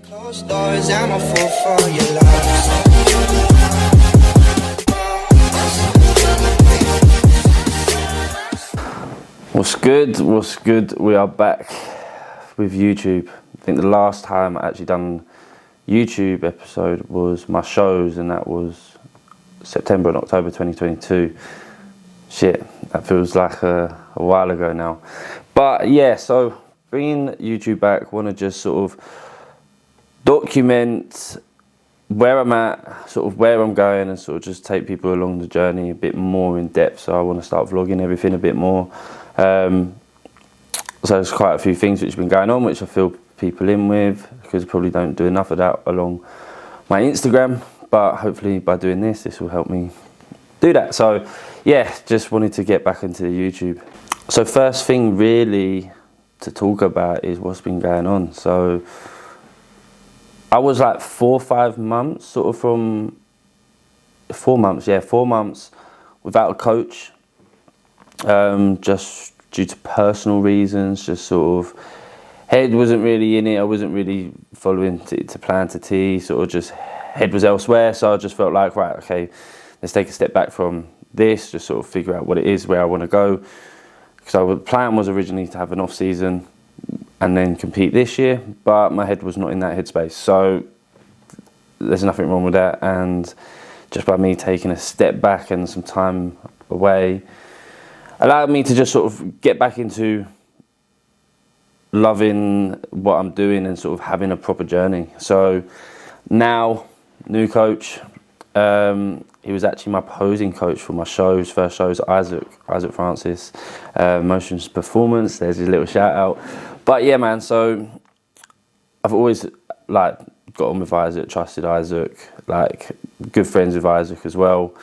Closed doors, I'm a fool for your love. What's good? What's good? We are back with YouTube. I think the last time I actually done YouTube episode was my shows, and that was September and October 2022. Shit, that feels like a while ago now. But yeah, so bringing YouTube back, want to just sort of document where I'm at, sort of where I'm going, and sort of just take people along the journey a bit more in depth. So I want to start vlogging everything a bit more. So there's quite a few things which have been going on, which I fill people in with, because I probably don't do enough of that along my Instagram. But hopefully by doing this will help me do that. So yeah, just wanted to get back into the YouTube. So first thing really to talk about is what's been going on. So I was like 4 or 5 months, sort of from 4 months, yeah, 4 months without a coach, just due to personal reasons, just sort of head wasn't really in it. I wasn't really following to plan to T, sort of just head was elsewhere. So I just felt like, right, okay, let's take a step back from this, just sort of figure out what it is, where I want to go. So the plan was originally to have an off season and then compete this year, but my head was not in that headspace. So there's nothing wrong with that. And just by me taking a step back and some time away, allowed me to just sort of get back into loving what I'm doing and sort of having a proper journey. So now, new coach. He was actually my posing coach for my shows. First shows, Isaac Francis, Motions Performance. There's his little shout out. But yeah, man. So I've always like got on with Isaac, trusted Isaac, like good friends with Isaac as well.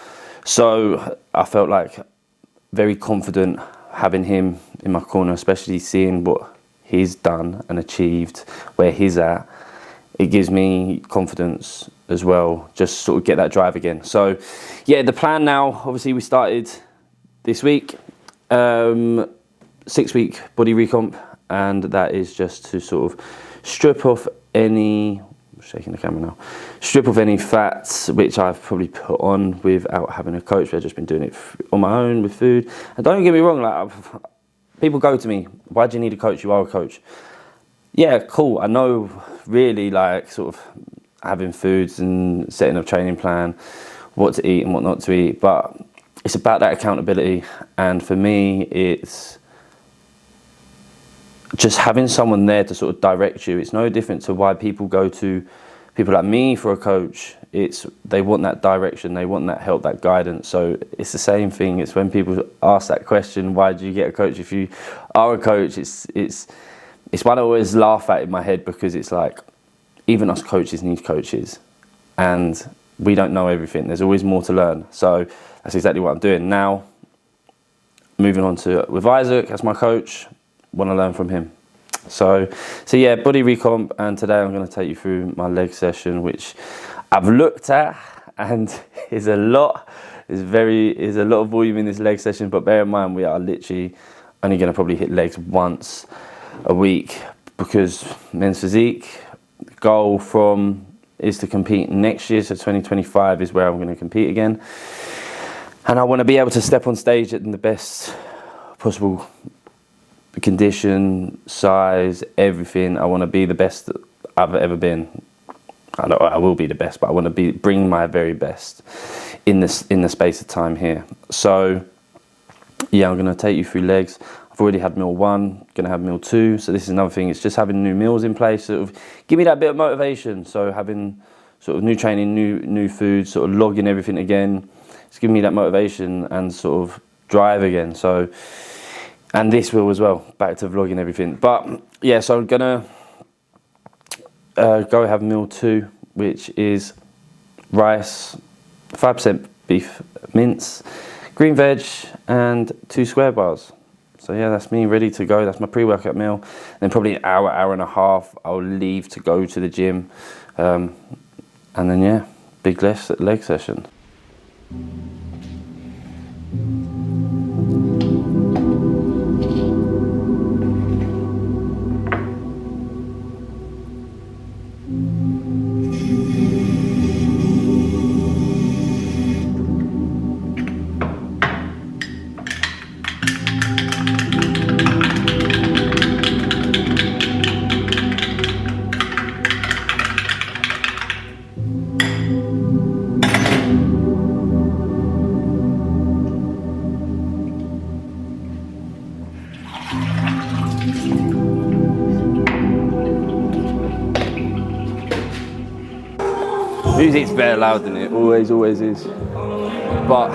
So I felt like very confident having him in my corner, especially seeing what he's done and achieved, where he's at. It gives me confidence as well, just sort of get that drive again. So yeah, the plan now, obviously we started this week, 6-week body recomp, and that is just to sort of strip off any, I'm shaking the camera now, strip off any fats which I've probably put on without having a coach. I've just been doing it on my own with food. And don't get me wrong, like people go to me, why do you need a coach? You are a coach. Yeah, cool. I know really like sort of having foods and setting a training plan, what to eat and what not to eat, but it's about that accountability. And for me, it's just having someone there to sort of direct you. It's no different to why people go to people like me for a coach. It's they want that direction, they want that help, that guidance. So it's the same thing. It's when people ask that question, why do you get a coach if you are a coach? It's one I always laugh at in my head, because it's like, even us coaches need coaches, and we don't know everything. There's always more to learn. So that's exactly what I'm doing now. Moving on to with Isaac as my coach, want to learn from him. So yeah, body recomp, and today I'm going to take you through my leg session, which I've looked at, and is a lot. Is a lot of volume in this leg session. But bear in mind, we are literally only going to probably hit legs once a week, because Men's Physique goal is to compete next year. So 2025 is where I'm going to compete again, and I want to be able to step on stage in the best possible condition, size, everything. I want to be the best I've ever been. I know I will be the best, but I want to bring my very best in the space of time here. So yeah, I'm going to take you through legs. I've already had meal 1, going to have meal 2. So this is another thing. It's just having new meals in place, sort of give me that bit of motivation. So having sort of new training, new food, sort of logging everything again. It's giving me that motivation and sort of drive again. So, and this will as well, back to vlogging everything. But yeah, so I'm going to go have meal 2, which is rice, 5% beef mince, green veg, and 2 square bars. So yeah, that's me ready to go. That's my pre-workout meal. Then probably an hour and a half, I'll leave to go to the gym. And then yeah, big leg session. Music's very loud in it, always is. But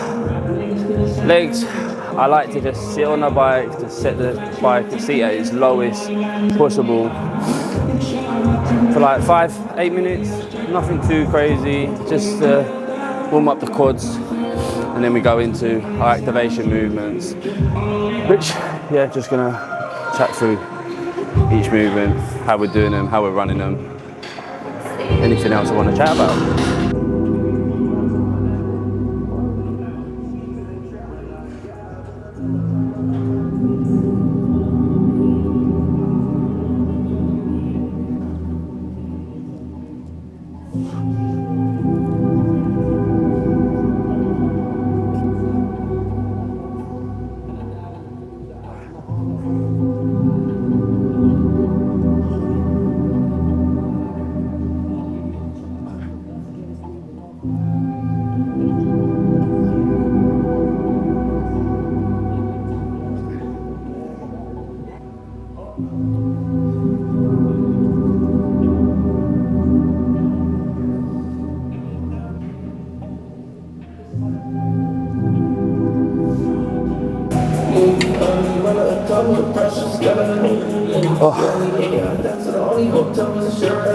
legs, I like to just sit on the bike, to set the bike and seat at its lowest possible for like 5-8 minutes, nothing too crazy, just warm up the quads, and then we go into our activation movements, which, yeah, just gonna chat through each movement, how we're doing them, how we're running them, anything else I want to chat about.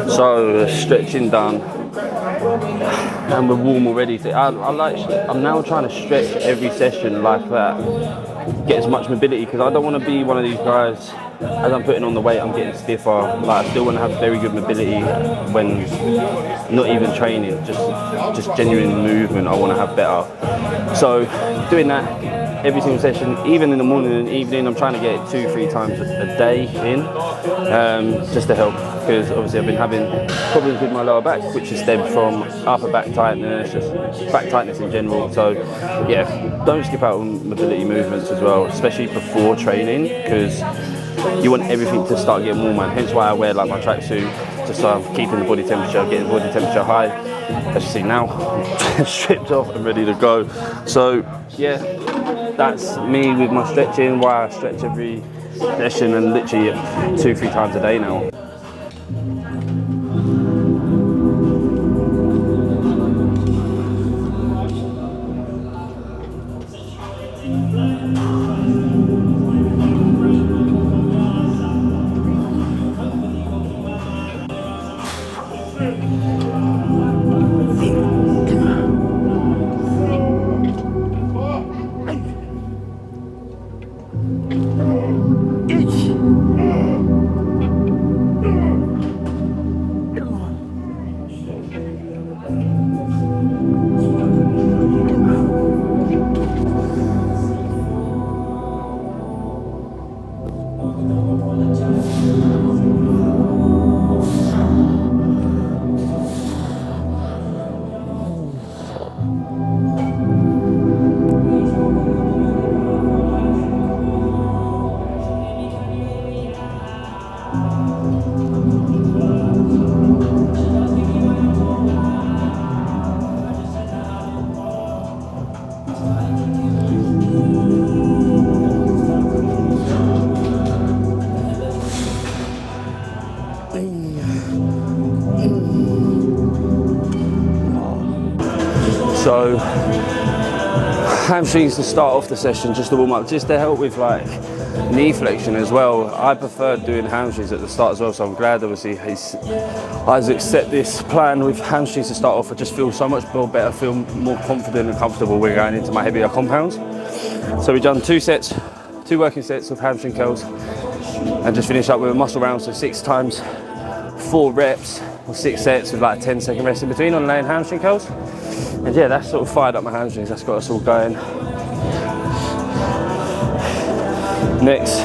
So stretching done, and we're warm already. I'm now trying to stretch every session like that, get as much mobility, because I don't want to be one of these guys. As I'm putting on the weight, I'm getting stiffer. Like, I still want to have very good mobility when not even training, just genuine movement. I want to have better. So doing that every single session, even in the morning and evening, I'm trying to get it 2-3 times a day in, just to help, because obviously I've been having problems with my lower back, which has stemmed from upper back tightness, just back tightness in general. So yeah, don't skip out on mobility movements as well, especially before training, because you want everything to start getting warm, and hence why I wear like my tracksuit, just so I'm keeping the body temperature, getting the body temperature high. As you see now, I'm stripped off and ready to go. So yeah, that's me with my stretching, why I stretch every session and literally 2-3 times a day now. So hamstrings to start off the session, just to warm up, just to help with like knee flexion as well. I prefer doing hamstrings at the start as well, so I'm glad obviously Isaac set this plan with hamstrings to start off. I just feel so much better, feel more confident and comfortable when going into my heavier compounds. So we've done 2 working sets of hamstring curls, and just finish up with a muscle round, so 6 times 4 reps or 6 sets with like a 10-second rest in between on laying hamstring curls. And yeah, that's sort of fired up my hamstrings, that's got us all going. Next,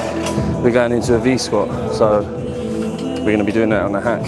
we're going into a V squat, so we're going to be doing that on the hack.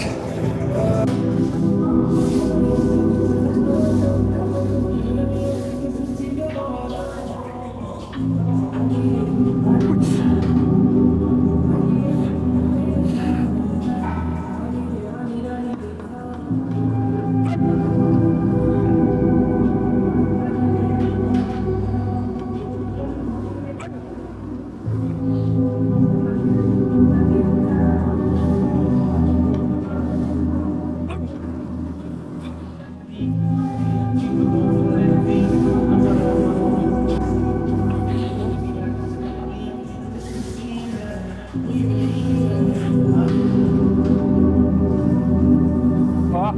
So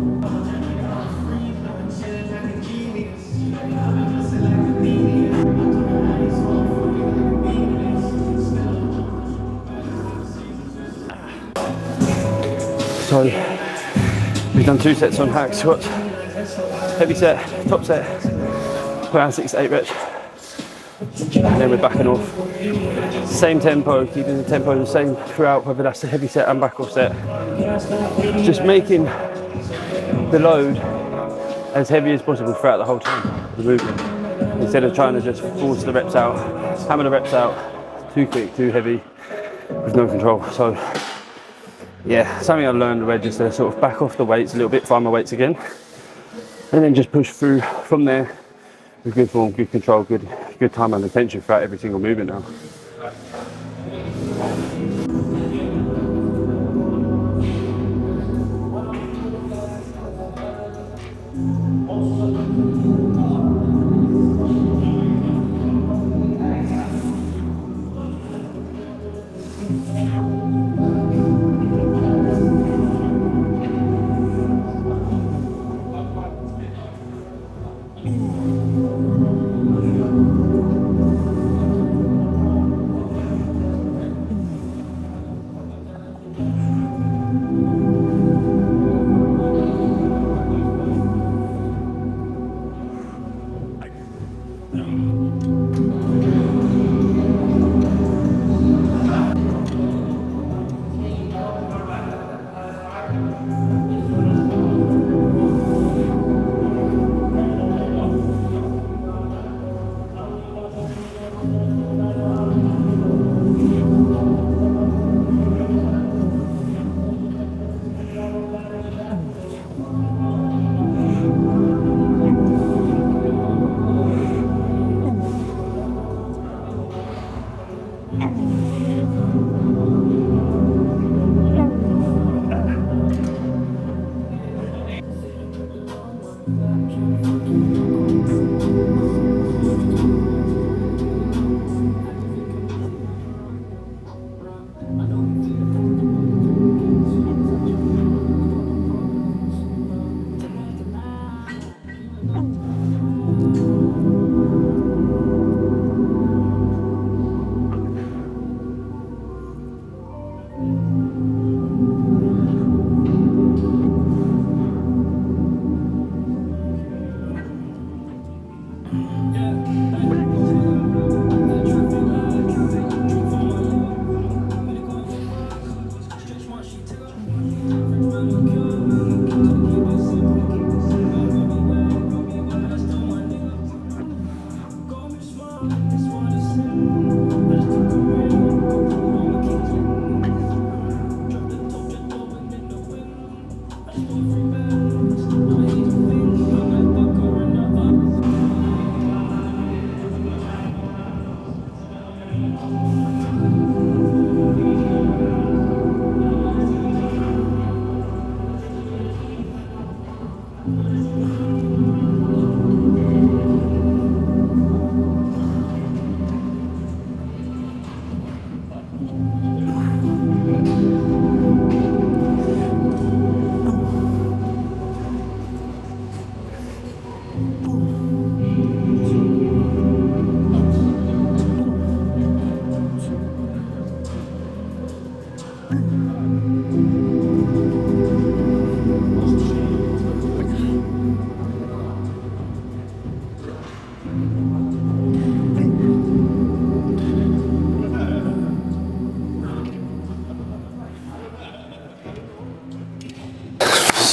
we've done 2 sets on hack squats, heavy set, top set, around 6 to 8 reps, and then we're backing off. Same tempo, keeping the tempo the same throughout, whether that's the heavy set and back off set. Just making the load as heavy as possible throughout the whole time of the movement, instead of trying to just force the reps out, hammer the reps out, too quick, too heavy, with no control. So yeah, something I learned where just to sort of back off the weights a little bit, find my weights again, and then just push through from there with good form, good control, good time and attention throughout every single movement now.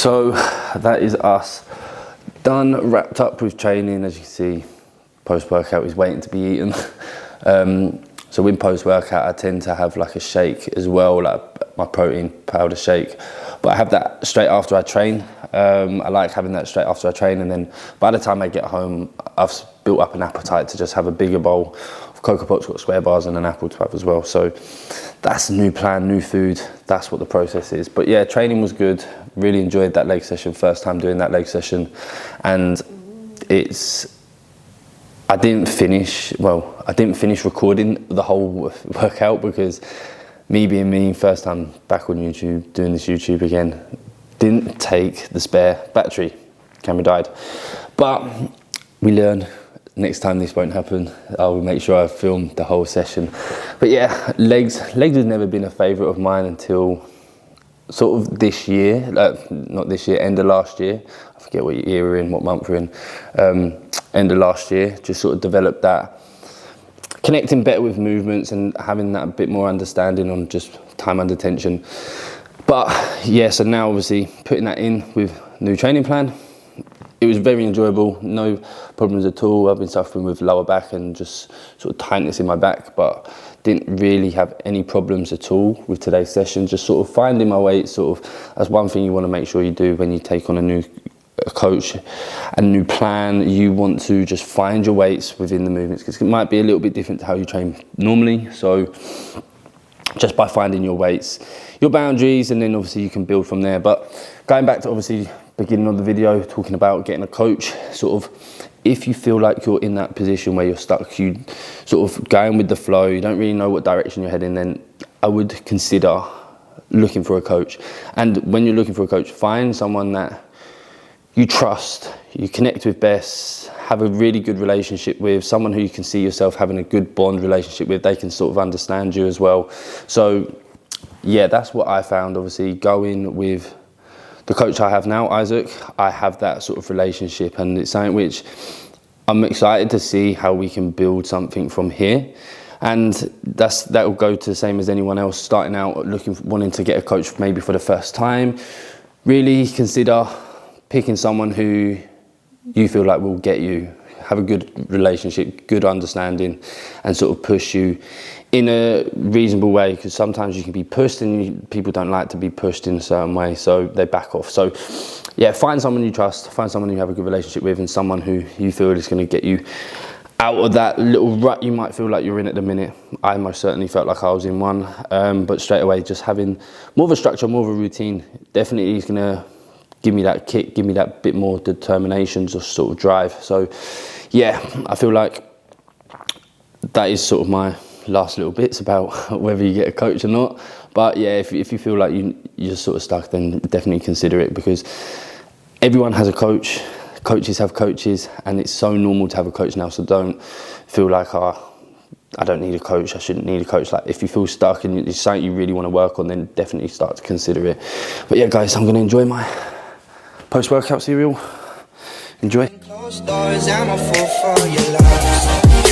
So that is us done, wrapped up with training. As you can see, post-workout is waiting to be eaten. So in post-workout, I tend to have like a shake as well, like my protein powder shake. But I have that straight after I train. I like having that straight after I train, and then by the time I get home, I've built up an appetite to just have a bigger bowl of Cocoa Pops, got square bars and an apple to have as well. So that's the new plan, new food. That's what the process is. But yeah, training was good. Really enjoyed that leg session, first time doing that leg session. And I didn't finish recording the whole workout because me being me, first time back on YouTube, doing this YouTube again, didn't take the spare battery. Camera died. But we learn. Next time this won't happen. I'll make sure I film the whole session. But yeah, legs has never been a favourite of mine until sort of this year, not this year, end of last year. I forget what year we're in, what month we're in. End of last year, just sort of developed that, connecting better with movements and having that bit more understanding on just time under tension. But yeah, so now obviously putting that in with new training plan, it was very enjoyable, no problems at all. I've been suffering with lower back and just sort of tightness in my back, but didn't really have any problems at all with today's session. Just sort of finding my weight, sort of, that's one thing you want to make sure you do when you take on a new coach, a new plan. You want to just find your weights within the movements, because it might be a little bit different to how you train normally. So just by finding your weights, your boundaries, and then obviously you can build from there. But going back to obviously beginning of the video, talking about getting a coach, sort of, if you feel like you're in that position where you're stuck, you sort of going with the flow, you don't really know what direction you're heading, then I would consider looking for a coach. And when you're looking for a coach, find someone that you trust, you connect with best, have a really good relationship with, someone who you can see yourself having a good bond relationship with. They can sort of understand you as well. So yeah, that's what I found. Obviously going with the coach I have now, Isaac, I have that sort of relationship, and it's something which I'm excited to see how we can build something from here. And that will go to the same as anyone else starting out, wanting to get a coach maybe for the first time. Really consider picking someone who you feel like will get you, have a good relationship, good understanding, and sort of push you in a reasonable way, because sometimes you can be pushed and people don't like to be pushed in a certain way, so they back off. So yeah, find someone you trust, find someone you have a good relationship with, and someone who you feel is going to get you out of that little rut you might feel like you're in at the minute. I most certainly felt like I was in one, but straight away just having more of a structure, more of a routine, definitely is going to give me that kick, give me that bit more determination, just sort of drive. So yeah, I feel like that is sort of my last little bits about whether you get a coach or not. But yeah, if you feel like you're just sort of stuck, then definitely consider it, because everyone has a coach, coaches have coaches, and it's so normal to have a coach now. So don't feel like, oh, I don't need a coach, I shouldn't need a coach. Like, if you feel stuck and it's something you really want to work on, then definitely start to consider it. But yeah guys, I'm going to enjoy my post-workout cereal. Enjoy. Closed doors, I'm a fool for your love.